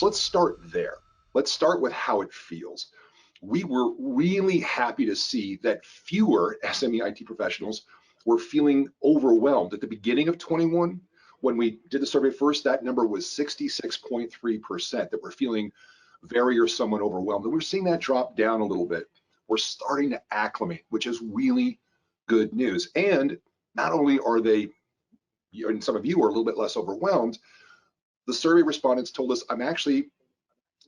So let's start there. Let's start with how it feels. We were really happy to see that fewer SME IT professionals were feeling overwhelmed. At the beginning of 21, when we did the survey first, that number was 66.3% that were feeling very or somewhat overwhelmed. And we're seeing that drop down a little bit. We're starting to acclimate, which is really good news. And not only are they, and some of you are a little bit less overwhelmed, the survey respondents told us, I'm actually a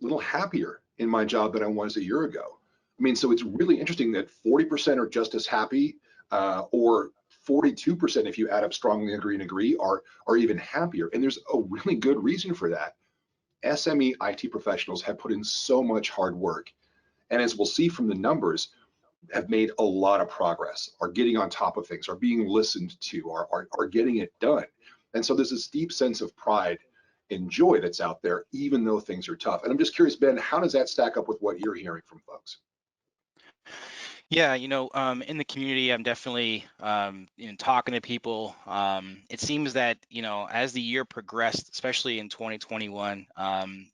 little happier in my job than I was a year ago. I mean, so it's really interesting that 40% are just as happy, or 42%, if you add up strongly agree and agree, are even happier. And there's a really good reason for that. SME IT professionals have put in so much hard work. And as we'll see from the numbers, have made a lot of progress, are getting on top of things, are being listened to, are getting it done. And so there's this deep sense of pride and joy that's out there, even though things are tough. And I'm just curious, Ben, how does that stack up with what you're hearing from folks? Yeah, in the community, I'm definitely, talking to people. It seems that, as the year progressed, especially in 2021,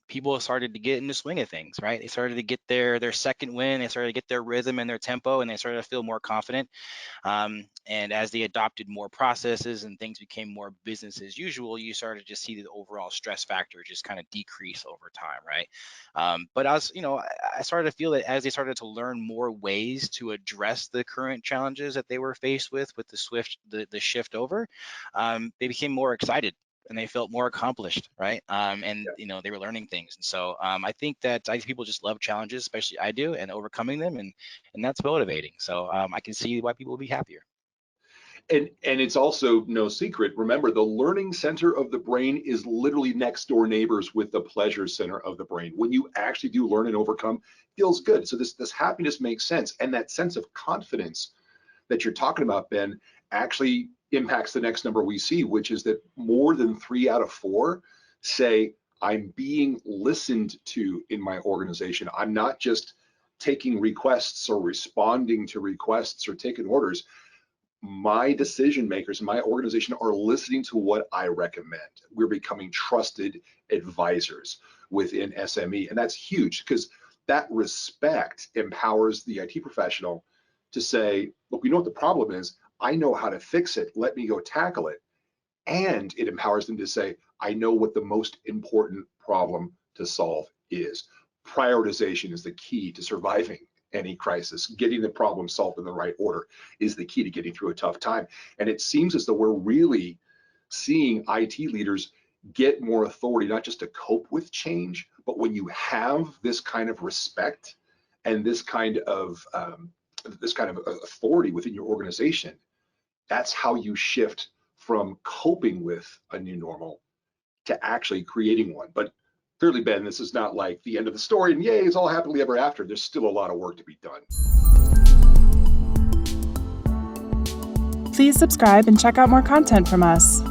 people started to get in the swing of things, right? They started to get their second win, they started to get their rhythm and their tempo, and they started to feel more confident. And as they adopted more processes and things became more business as usual, you started to see the overall stress factor just kind of decrease over time, right? But I started to feel that as they started to learn more ways to address the current challenges that they were faced with the shift over, they became more excited and they felt more accomplished, right? And they were learning things. And so I think people just love challenges, especially I do, and overcoming them, and that's motivating. So I can see why people will be happier. And it's also no secret. Remember, the learning center of the brain is literally next door neighbors with the pleasure center of the brain. When you actually do learn and overcome, feels good. So this happiness makes sense. And that sense of confidence that you're talking about, Ben, actually impacts the next number we see, which is that more than 3 out of 4 say, I'm being listened to in my organization. I'm not just taking requests or responding to requests or taking orders. My decision makers, my organization are listening to what I recommend. We're becoming trusted advisors within SME. And that's huge because that respect empowers the IT professional to say, look, we know what the problem is. I know how to fix it. Let me go tackle it. And it empowers them to say, I know what the most important problem to solve is. Prioritization is the key to surviving any crisis. Getting the problem solved in the right order is the key to getting through a tough time. And it seems as though we're really seeing IT leaders get more authority, not just to cope with change, but when you have this kind of respect and this kind of authority within your organization, that's how you shift from coping with a new normal to actually creating one. But clearly, Ben, this is not like the end of the story and yay, it's all happily ever after. There's still a lot of work to be done. Please subscribe and check out more content from us.